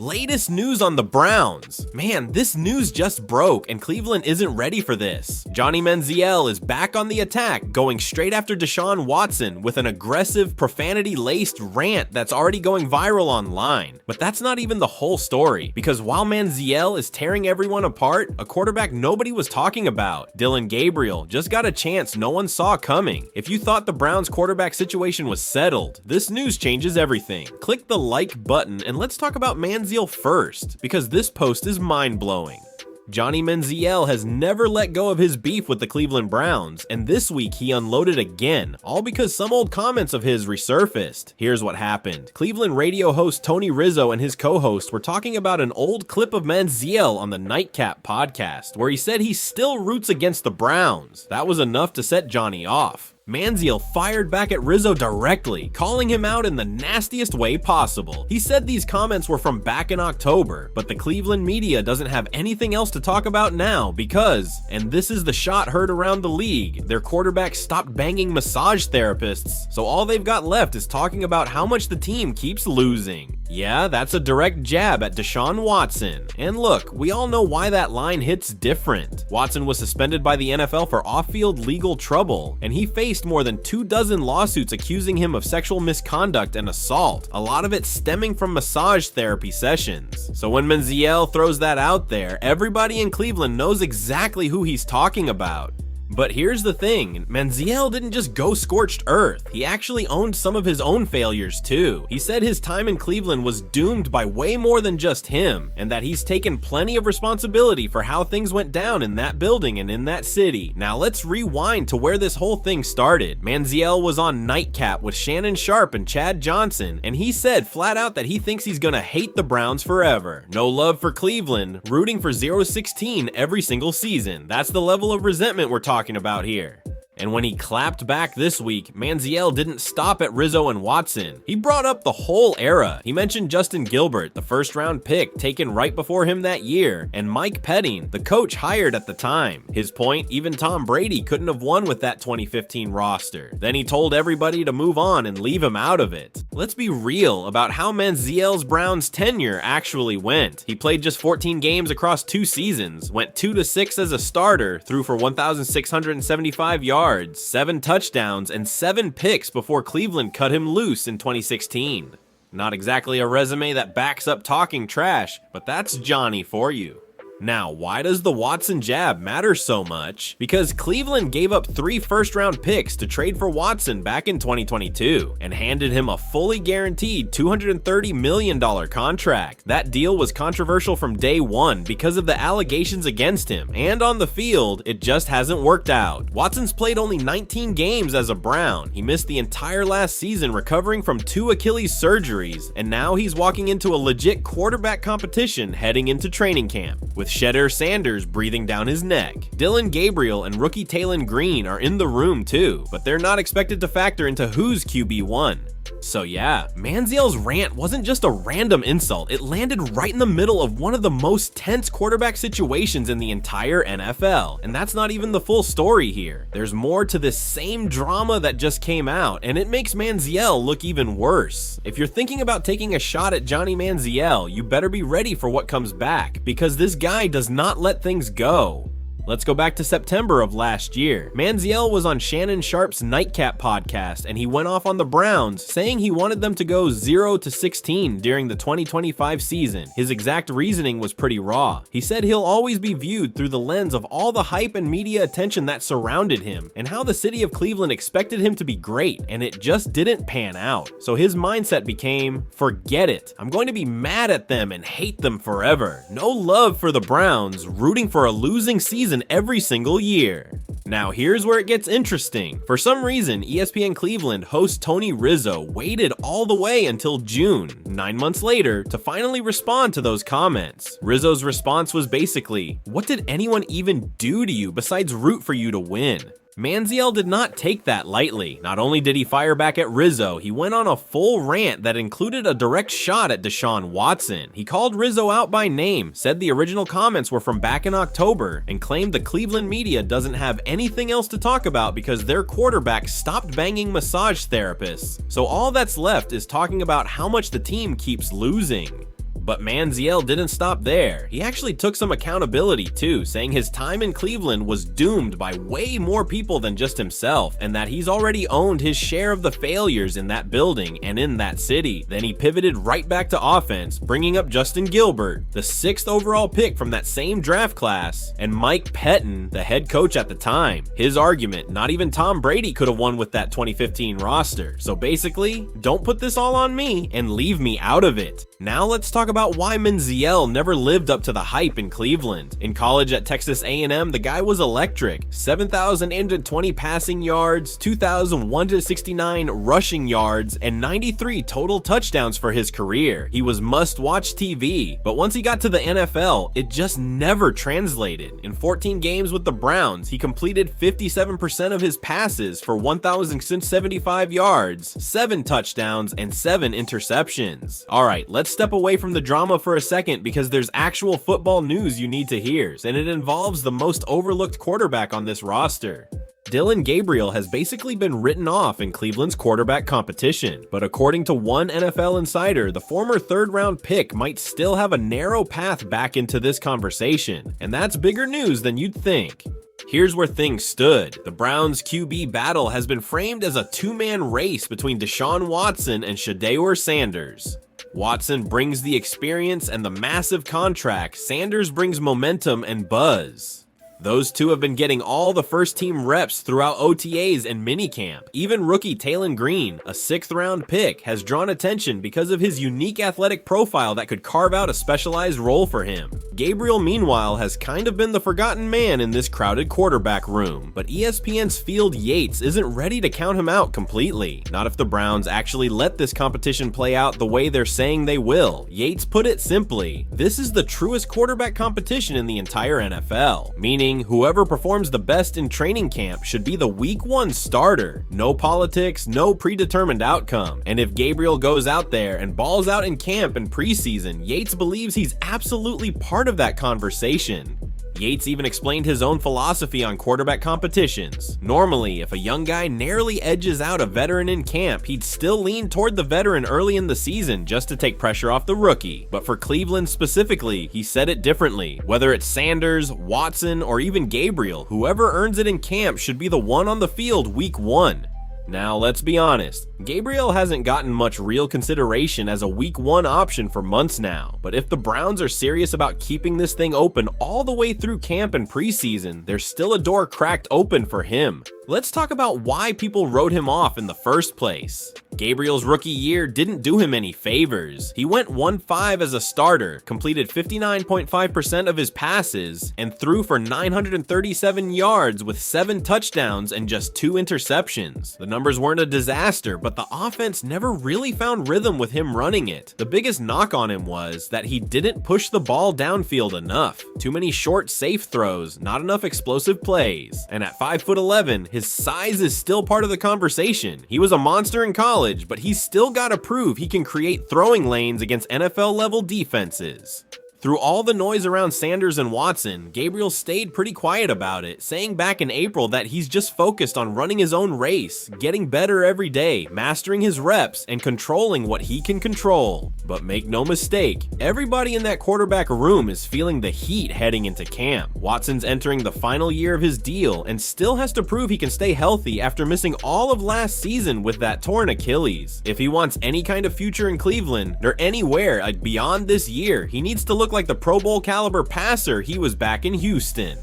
Latest news on the Browns. Man, this news just broke and Cleveland isn't ready for this. Johnny Manziel is back on the attack, going straight after Deshaun Watson with an aggressive, profanity-laced rant that's already going viral online. But that's not even the whole story, because while Manziel is tearing everyone apart, a quarterback nobody was talking about, Dillon Gabriel, just got a chance no one saw coming. If you thought the Browns quarterback situation was settled, this news changes everything. Click the like button and let's talk about Manziel first, because this post is mind-blowing. Johnny Manziel has never let go of his beef with the Cleveland Browns, and this week he unloaded again, all because some old comments of his resurfaced. Here's what happened. Cleveland radio host Tony Rizzo and his co-host were talking about an old clip of Manziel on the Nightcap podcast, where he said he still roots against the Browns. That was enough to set Johnny off. Manziel fired back at Rizzo directly, calling him out in the nastiest way possible. He said these comments were from back in October, but the Cleveland media doesn't have anything else to talk about now because, and this is the shot heard around the league, their quarterback stopped banging massage therapists, so all they've got left is talking about how much the team keeps losing. Yeah, that's a direct jab at Deshaun Watson. And look, we all know why that line hits different. Watson was suspended by the NFL for off-field legal trouble, and he faced more than 24 lawsuits accusing him of sexual misconduct and assault, a lot of it stemming from massage therapy sessions. So when Manziel throws that out there, everybody in Cleveland knows exactly who he's talking about. But here's the thing, Manziel didn't just go scorched earth, he actually owned some of his own failures too. He said his time in Cleveland was doomed by way more than just him, and that he's taken plenty of responsibility for how things went down in that building and in that city. Now let's rewind to where this whole thing started. Manziel was on Nightcap with Shannon Sharpe and Chad Johnson, and he said flat out that he thinks he's gonna hate the Browns forever. No love for Cleveland, rooting for 0-16 every single season. That's the level of resentment we're talking about here. And when he clapped back this week, Manziel didn't stop at Rizzo and Watson. He brought up the whole era. He mentioned Justin Gilbert, the first-round pick taken right before him that year, and Mike Petting, the coach hired at the time. His point, even Tom Brady couldn't have won with that 2015 roster. Then he told everybody to move on and leave him out of it. Let's be real about how Manziel's Browns tenure actually went. He played just 14 games across 2 seasons, went 2-6 as a starter, threw for 1,675 yards, 7 touchdowns, and 7 picks before Cleveland cut him loose in 2016. Not exactly a resume that backs up talking trash, but that's Johnny for you. Now, why does the Watson jab matter so much? Because Cleveland gave up 3 first-round picks to trade for Watson back in 2022 and handed him a fully guaranteed $230 million contract. That deal was controversial from day one because of the allegations against him, and on the field, it just hasn't worked out. Watson's played only 19 games as a Brown. He missed the entire last season recovering from 2 Achilles surgeries, and now he's walking into a legit quarterback competition heading into training camp, with Shedeur Sanders breathing down his neck. Dillon Gabriel and rookie Taylon Green are in the room too, but they're not expected to factor into who's QB1. So yeah, Manziel's rant wasn't just a random insult, it landed right in the middle of one of the most tense quarterback situations in the entire NFL. And that's not even the full story here. There's more to this same drama that just came out, and it makes Manziel look even worse. If you're thinking about taking a shot at Johnny Manziel, you better be ready for what comes back, because this guy does not let things go. Let's go back to September of last year. Manziel was on Shannon Sharpe's Nightcap podcast, and he went off on the Browns, saying he wanted them to go 0-16 during the 2025 season. His exact reasoning was pretty raw. He said he'll always be viewed through the lens of all the hype and media attention that surrounded him, and how the city of Cleveland expected him to be great, and it just didn't pan out. So his mindset became, forget it. I'm going to be mad at them and hate them forever. No love for the Browns, rooting for a losing season every single year. Now here's where it gets interesting. For some reason, ESPN Cleveland host Tony Rizzo waited all the way until June, 9 months later, to finally respond to those comments. Rizzo's response was basically, what did anyone even do to you besides root for you to win? Manziel did not take that lightly. Not only did he fire back at Rizzo, he went on a full rant that included a direct shot at Deshaun Watson. He called Rizzo out by name, said the original comments were from back in October, and claimed the Cleveland media doesn't have anything else to talk about because their quarterback stopped banging massage therapists. So all that's left is talking about how much the team keeps losing. But Manziel didn't stop there. He actually took some accountability too, saying his time in Cleveland was doomed by way more people than just himself, and that he's already owned his share of the failures in that building and in that city. Then he pivoted right back to offense, bringing up Justin Gilbert, the 6th overall pick from that same draft class, and Mike Pettin, the head coach at the time. His argument, not even Tom Brady could have won with that 2015 roster. So basically, don't put this all on me and leave me out of it. Now let's talk about why Manziel never lived up to the hype in Cleveland. In college at Texas A&M, the guy was electric. 7,820 passing yards, 2,169 rushing yards, and 93 total touchdowns for his career. He was must-watch TV, but once he got to the NFL, it just never translated. In 14 games with the Browns, he completed 57% of his passes for 1,075 yards, 7 touchdowns, and 7 interceptions. Alright, let's step away from the drama for a second because there's actual football news you need to hear, and it involves the most overlooked quarterback on this roster. Dillon Gabriel has basically been written off in Cleveland's quarterback competition, but according to one NFL insider, the former 3rd-round pick might still have a narrow path back into this conversation, and that's bigger news than you'd think. Here's where things stood. The Browns' QB battle has been framed as a 2-man race between Deshaun Watson and Shedeur Sanders. Watson brings the experience and the massive contract. Sanders brings momentum and buzz. Those two have been getting all the first-team reps throughout OTAs and minicamp. Even rookie Taylon Green, a 6th-round pick, has drawn attention because of his unique athletic profile that could carve out a specialized role for him. Gabriel, meanwhile, has kind of been the forgotten man in this crowded quarterback room, but ESPN's Field Yates isn't ready to count him out completely. Not if the Browns actually let this competition play out the way they're saying they will. Yates put it simply, this is the truest quarterback competition in the entire NFL, meaning whoever performs the best in training camp should be the week 1 starter. No politics, no predetermined outcome. And if Gabriel goes out there and balls out in camp and preseason, Yates believes he's absolutely part of that conversation. Yates even explained his own philosophy on quarterback competitions. Normally, if a young guy narrowly edges out a veteran in camp, he'd still lean toward the veteran early in the season just to take pressure off the rookie. But for Cleveland specifically, he said it differently. Whether it's Sanders, Watson, or even Gabriel, whoever earns it in camp should be the one on the field week 1. Now, let's be honest, Gabriel hasn't gotten much real consideration as a week 1 option for months now, but if the Browns are serious about keeping this thing open all the way through camp and preseason, there's still a door cracked open for him. Let's talk about why people wrote him off in the first place. Gabriel's rookie year didn't do him any favors. He went 1-5 as a starter, completed 59.5% of his passes, and threw for 937 yards with 7 touchdowns and just 2 interceptions. The numbers weren't a disaster, but the offense never really found rhythm with him running it. The biggest knock on him was that he didn't push the ball downfield enough. Too many short, safe throws, not enough explosive plays. And at 5'11", his size is still part of the conversation. He was a monster in college, but he's still got to prove he can create throwing lanes against NFL-level defenses. Through all the noise around Sanders and Watson, Gabriel stayed pretty quiet about it, saying back in April that he's just focused on running his own race, getting better every day, mastering his reps, and controlling what he can control. But make no mistake, everybody in that quarterback room is feeling the heat heading into camp. Watson's entering the final year of his deal and still has to prove he can stay healthy after missing all of last season with that torn Achilles. If he wants any kind of future in Cleveland, or anywhere beyond this year, he needs to look like the Pro Bowl caliber passer he was back in Houston.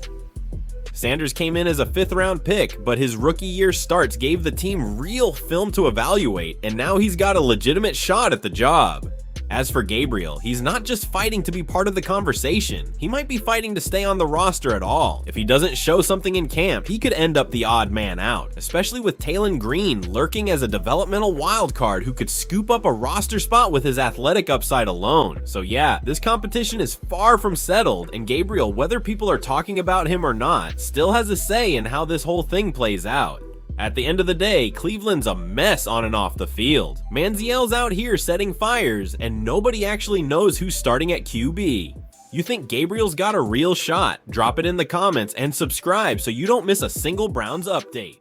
Sanders came in as a 5th-round pick, but his rookie year starts gave the team real film to evaluate, and now he's got a legitimate shot at the job. As for Gabriel, he's not just fighting to be part of the conversation, he might be fighting to stay on the roster at all. If he doesn't show something in camp, he could end up the odd man out, especially with Taylon Green lurking as a developmental wild card who could scoop up a roster spot with his athletic upside alone. So yeah, this competition is far from settled, and Gabriel, whether people are talking about him or not, still has a say in how this whole thing plays out. At the end of the day, Cleveland's a mess on and off the field. Manziel's out here setting fires, and nobody actually knows who's starting at QB. You think Gabriel's got a real shot? Drop it in the comments and subscribe so you don't miss a single Browns update.